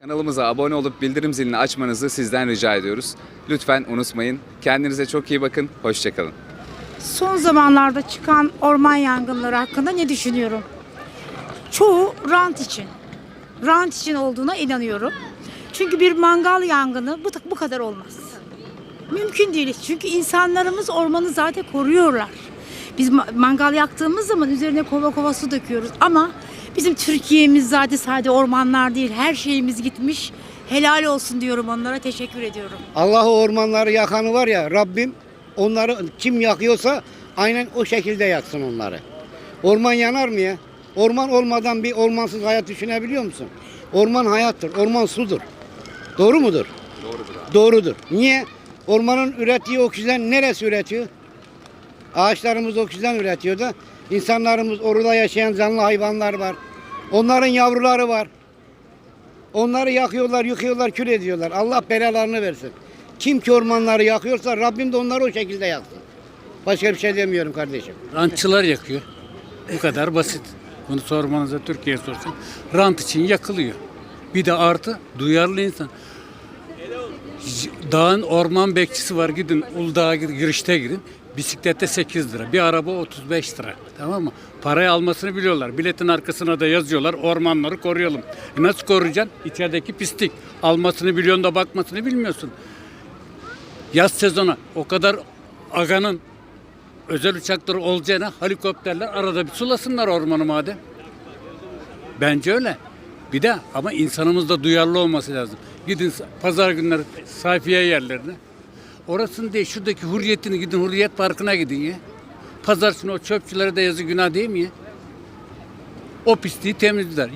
Kanalımıza abone olup bildirim zilini açmanızı sizden rica ediyoruz. Lütfen unutmayın. Kendinize çok iyi bakın. Hoşça kalın. Son zamanlarda çıkan orman yangınları hakkında ne düşünüyorum? Çoğu rant için. Rant için olduğuna inanıyorum. Çünkü bir mangal yangını bu kadar olmaz. Mümkün değil. Çünkü insanlarımız ormanı zaten koruyorlar. Biz mangal yaktığımız zaman üzerine kova kova su döküyoruz. Ama bizim Türkiye'miz zaten sadece ormanlar değil. Her şeyimiz gitmiş. Helal olsun diyorum onlara. Teşekkür ediyorum. Allah o ormanları yakanı var ya, Rabbim onları kim yakıyorsa aynen o şekilde yaksın onları. Orman yanar mı ya? Orman olmadan bir ormansız hayat düşünebiliyor musun? Orman hayattır, orman sudur. Doğru mudur? Doğrudur abi. Doğrudur. Niye? Ormanın ürettiği oksijen neresi üretiyor? Ağaçlarımız oksijen üretiyor da insanlarımız, orada yaşayan canlı hayvanlar var. Onların yavruları var. Onları yakıyorlar, yıkıyorlar, kül ediyorlar. Allah belalarını versin. Kim ki ormanları yakıyorsa Rabbim de onları o şekilde yaksın. Başka bir şey demiyorum kardeşim. Rantçılar yakıyor. Bu kadar basit. Bunu sormanıza Türkiye'ye sorsun. Rant için yakılıyor. Bir de artı duyarlı insan. Dağın orman bekçisi var. Gidin Uludağ'a gidin, girişte gidin. Bisiklette 8 lira. Bir araba 35 lira. Tamam mı? Parayı almasını biliyorlar. Biletin arkasına da yazıyorlar. Ormanları koruyalım. Nasıl koruyacaksın? İçerideki pislik. Almasını biliyorsun da bakmasını bilmiyorsun. Yaz sezonu o kadar aganın özel uçakları olacağına helikopterler arada bir sulasınlar ormanı madem. Bence öyle. Bir de ama insanımız da duyarlı olması lazım. Gidin pazar günleri sayfiye yerlerine. Orasını değil, şuradaki Hürriyet'ini gidin, Hürriyet Parkı'na gidin ya. Pazar günü o çöpçülere de yazı günah değil mi ya? O pisliği temizler.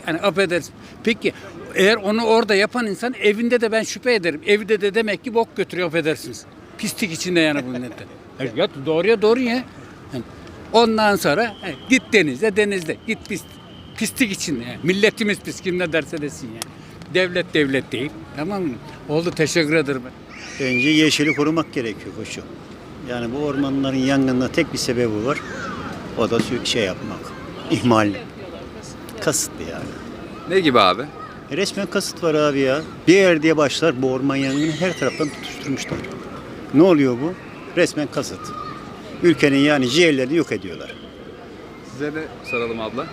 Yani affedersin. Peki eğer onu orada yapan insan evinde de ben şüphe ederim. Evde de demek ki bok götürüyor, affedersiniz. Pislik içinde yani bu netten. Ya doğruya doğru ya. Yani ondan sonra git denizde. Git pislik içinde. Yani. Milletimiz pis, kim ne derse desin ya. Devlet değil. Tamam mı? Oldu, teşekkür ederim. Bence yeşili korumak gerekiyor koçum. Yani bu ormanların yangınında tek bir sebebi var. O da şey yapmak. İhmal. Kasıtlı yani. Ne gibi abi? Resmen kasıt var abi ya. Bir yer diye başlar, bu orman yangını her taraftan tutuşturmuşlar. Ne oluyor bu? Resmen kasıt. Ülkenin yani ciğerlerini yok ediyorlar. Size de soralım abla.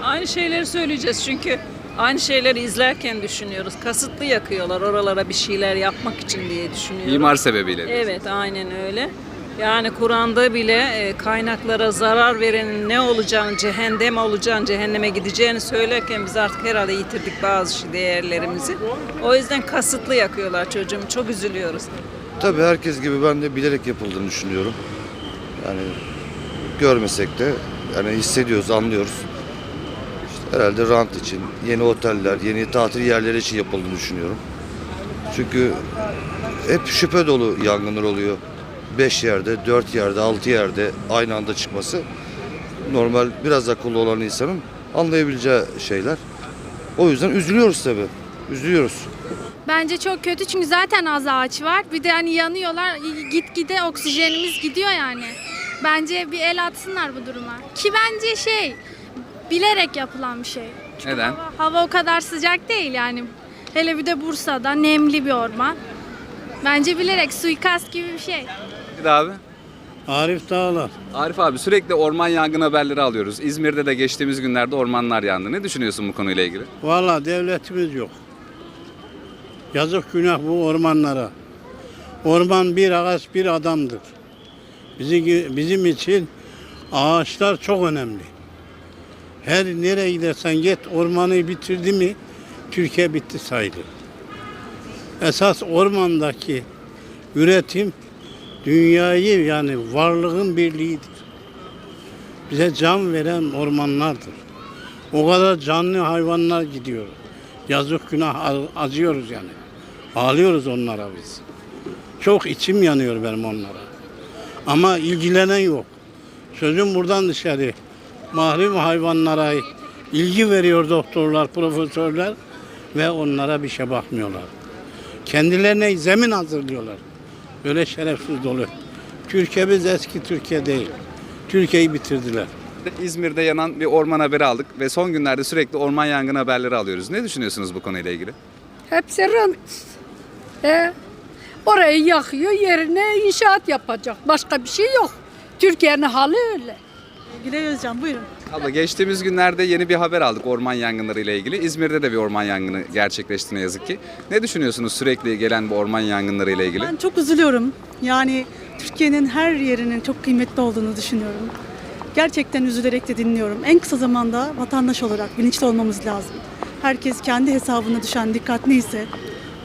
Aynı şeyleri söyleyeceğiz çünkü aynı şeyleri izlerken düşünüyoruz. Kasıtlı yakıyorlar oralara bir şeyler yapmak için diye düşünüyorum. İmar sebebiyle. Evet, aynen öyle. Yani Kur'an'da bile kaynaklara zarar verenin ne olacağını, cehennem olacağını, cehenneme gideceğini söylerken biz artık herhalde yitirdik bazı değerlerimizi. O yüzden kasıtlı yakıyorlar çocuğum. Çok üzülüyoruz. Tabii herkes gibi ben de bilerek yapıldığını düşünüyorum. Yani görmesek de yani hissediyoruz, anlıyoruz. İşte herhalde rant için, yeni oteller, yeni tatil yerleri için yapıldığını düşünüyorum. Çünkü hep şüphe dolu yangınlar oluyor. 5 yerde, 4 yerde, 6 yerde aynı anda çıkması normal, biraz akıllı olan insanın anlayabileceği şeyler. O yüzden üzülüyoruz tabii. Üzülüyoruz. Bence çok kötü çünkü zaten az ağaç var. Bir de hani yanıyorlar. Gitgide oksijenimiz gidiyor yani. Bence bir el atsınlar bu duruma. Ki bence bilerek yapılan bir şey. Çünkü Neden? hava o kadar sıcak değil yani. Hele bir de Bursa'da nemli bir orman. Bence bilerek suikast gibi bir şey. Bir de abi. Arif Dağlar. Arif abi, sürekli orman yangın haberleri alıyoruz. İzmir'de de geçtiğimiz günlerde ormanlar yandı. Ne düşünüyorsun bu konuyla ilgili? Vallahi devletimiz yok. Yazık günah bu ormanlara. Orman bir ağaç bir adamdır. Bizim için ağaçlar çok önemli. Her nereye gidersen git ormanı bitirdi mi Türkiye bitti sayılır. Esas ormandaki üretim dünyayı yani varlığın birliğidir. Bize can veren ormanlardır. O kadar canlı hayvanlar gidiyor. Yazık günah acıyoruz yani. Ağlıyoruz onlara biz. Çok içim yanıyor benim onlara. Ama ilgilenen yok. Sözüm buradan dışarı. Mahrum hayvanlara ilgi veriyor doktorlar, profesörler ve onlara bir şey bakmıyorlar. Kendilerine zemin hazırlıyorlar. Böyle şerefsiz dolu. Türkiye'miz eski Türkiye değil. Türkiye'yi bitirdiler. İzmir'de yanan bir orman haberi aldık ve son günlerde sürekli orman yangını haberleri alıyoruz. Ne düşünüyorsunuz bu konuyla ilgili? Hepsi rant. Orayı yakıyor, yerine inşaat yapacak. Başka bir şey yok. Türkiye'nin hali öyle. Gülay Özcan, buyurun. Abla geçtiğimiz günlerde yeni bir haber aldık orman yangınları ile ilgili. İzmir'de de bir orman yangını gerçekleşti ne yazık ki. Ne düşünüyorsunuz sürekli gelen bu orman yangınları ile ilgili? Ben çok üzülüyorum. Yani Türkiye'nin her yerinin çok kıymetli olduğunu düşünüyorum. Gerçekten üzülerek de dinliyorum. En kısa zamanda vatandaş olarak bilinçli olmamız lazım. Herkes kendi hesabına düşen dikkat neyse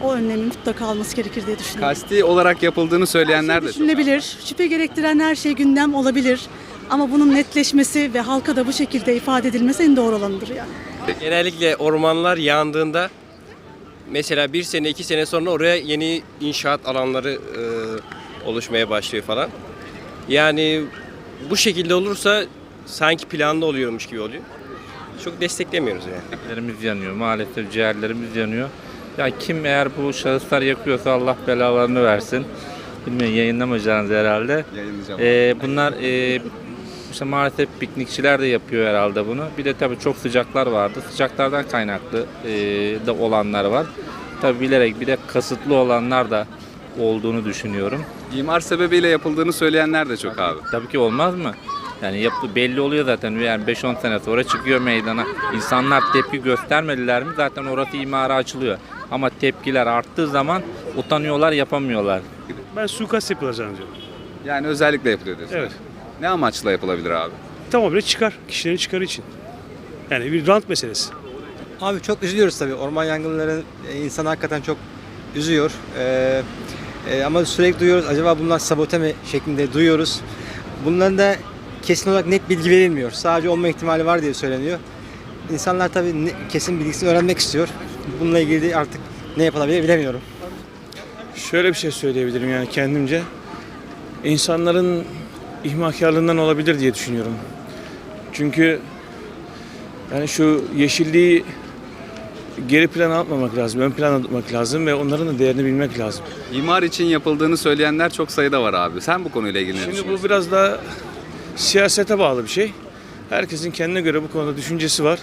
o önlemi mutlaka alması gerekir diye düşünüyorum. Kasti olarak yapıldığını söyleyenler de çok. Düşünülebilir. Şüphe gerektiren her şey gündem olabilir. Ama bunun netleşmesi ve halka da bu şekilde ifade edilmesi en doğru olanıdır yani. Genellikle ormanlar yandığında mesela 1 sene 2 sene sonra oraya yeni inşaat alanları oluşmaya başlıyor falan. Yani bu şekilde olursa sanki planlı oluyormuş gibi oluyor. Çok desteklemiyoruz yani. Ciğerlerimiz yanıyor, maalesef ciğerlerimiz yanıyor. Ya kim eğer bu şahıslar yakıyorsa Allah belalarını versin. Bilmiyorum, yayınlamayacağınız herhalde. Yayınlayacağım. Bunlar işte maalesef piknikçiler de yapıyor herhalde bunu. Bir de tabii çok sıcaklar vardı. Sıcaklardan kaynaklı da olanlar var. Tabii bilerek bir de kasıtlı olanlar da olduğunu düşünüyorum. İmar sebebiyle yapıldığını söyleyenler de çok abi. Tabii ki olmaz mı? Yani belli oluyor zaten. Yani 5-10 sene sonra çıkıyor meydana. İnsanlar tepki göstermediler mi zaten orası imara açılıyor. Ama tepkiler arttığı zaman utanıyorlar, yapamıyorlar. Ben suikast yapılacağını diyorum. Yani özellikle yapılıyor diyorsun. Evet. Ne amaçla yapılabilir abi? Tamamıyla çıkar. Kişilerin çıkarı için. Yani bir rant meselesi. Abi çok üzülüyoruz tabii. Orman yangınları insanı hakikaten çok üzüyor. Ama sürekli duyuyoruz. Acaba bunlar sabote mi şeklinde duyuyoruz. Bunların da kesin olarak net bilgi verilmiyor. Sadece olma ihtimali var diye söyleniyor. İnsanlar tabii kesin bilgisini öğrenmek istiyor. Bununla ilgili artık ne yapılabilir bilemiyorum. Şöyle bir şey söyleyebilirim yani kendimce. İnsanların ihmalkarlığından olabilir diye düşünüyorum. Çünkü yani şu yeşilliği geri plana atmamak lazım, ön plana atmak lazım ve onların da değerini bilmek lazım. İmar için yapıldığını söyleyenler çok sayıda var abi. Sen bu konuyla ilgili ne Şimdi düşünüyorsun? bu biraz da siyasete bağlı bir şey. Herkesin kendine göre bu konuda düşüncesi var.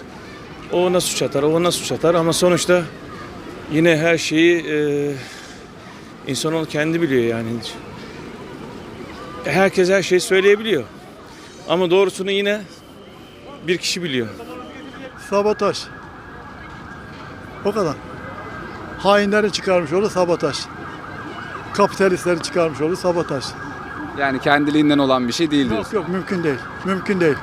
O ona suç atar, o ona suç atar ama sonuçta yine her şeyi insanoğlu kendi biliyor yani. Herkes her şeyi söyleyebiliyor. Ama doğrusunu yine bir kişi biliyor. Sabotaj. O kadar. Hainleri çıkarmış oldu sabotaj. Kapitalistleri çıkarmış oldu sabotaj. Yani kendiliğinden olan bir şey değil diyorsun. Yok mümkün değil. Mümkün değil.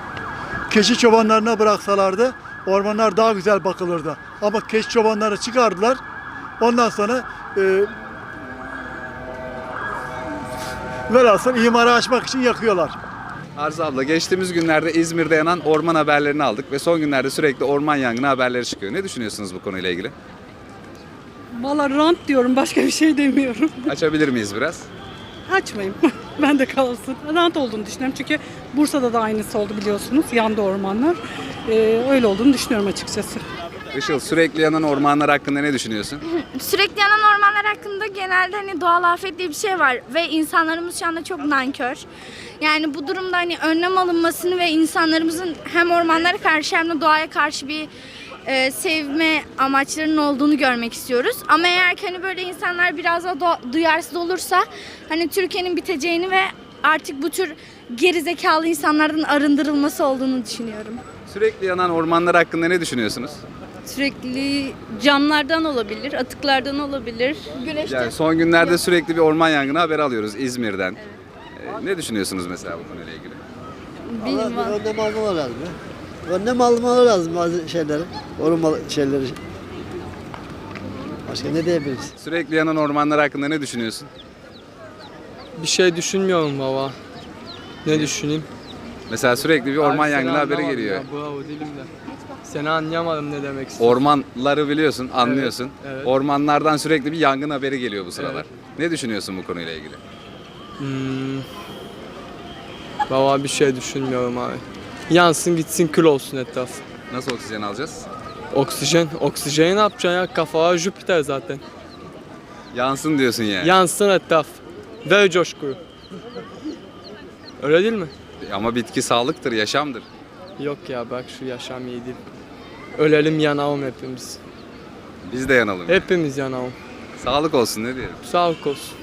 Keçi çobanlarına bıraksalardı ormanlar daha güzel bakılırdı. Ama keçi çobanları çıkardılar. Ondan sonra velhasıl imarı açmak için yakıyorlar. Arzu abla geçtiğimiz günlerde İzmir'de yanan orman haberlerini aldık ve son günlerde sürekli orman yangını haberleri çıkıyor. Ne düşünüyorsunuz bu konuyla ilgili? Valla rant diyorum, başka bir şey demiyorum. Açabilir miyiz biraz? Açmayayım. Ben de kalsın. Rant olduğunu düşünüyorum. Çünkü Bursa'da da aynısı oldu biliyorsunuz. Yandı ormanlar. Öyle olduğunu düşünüyorum açıkçası. Işıl, sürekli yanan ormanlar hakkında ne düşünüyorsun? Sürekli yanan ormanlar hakkında genelde hani doğal afet diye bir şey var ve insanlarımız şu anda çok nankör. Yani bu durumda hani önlem alınmasını ve insanlarımızın hem ormanlara karşı hem de doğaya karşı bir sevme amaçlarının olduğunu görmek istiyoruz. Ama eğer ki hani böyle insanlar biraz daha duyarsız olursa hani Türkiye'nin biteceğini ve artık bu tür gerizekalı insanlardan arındırılması olduğunu düşünüyorum. Sürekli yanan ormanlar hakkında ne düşünüyorsunuz? Sürekli camlardan olabilir, atıklardan olabilir. Yani son günlerde sürekli bir orman yangını haberi alıyoruz İzmir'den. Ne düşünüyorsunuz mesela bu konuyla ilgili? Önlem almaları lazım. Önlem almaları lazım bazı şeyleri. Orman şeyleri. Başka ne diyebiliriz? Sürekli yanan ormanlar hakkında ne düşünüyorsun? Bir şey düşünmüyorum baba. Ne düşüneyim? Mesela sürekli bir orman yangını haberi geliyor. Bravo dilimde. Seni anlayamadım ne demek istiyorsun. Ormanları biliyorsun, anlıyorsun. Evet. Ormanlardan sürekli bir yangın haberi geliyor bu sıralar. Ne düşünüyorsun bu konuyla ilgili? Baba bir şey düşünmüyorum abi. Yansın gitsin kül olsun etraf. Nasıl oksijen alacağız? Oksijeni ne yapacaksın ya? Kafa Jüpiter zaten. Yansın diyorsun yani. Yansın etraf. Ver coşkuyu. Öyle değil mi? Ama bitki sağlıktır, yaşamdır. Yok ya bak şu yaşam iyi değil. Ölelim yanalım hepimiz. Biz de yanalım. Hepimiz yanalım. Sağlık olsun ne diyelim. Sağlık olsun.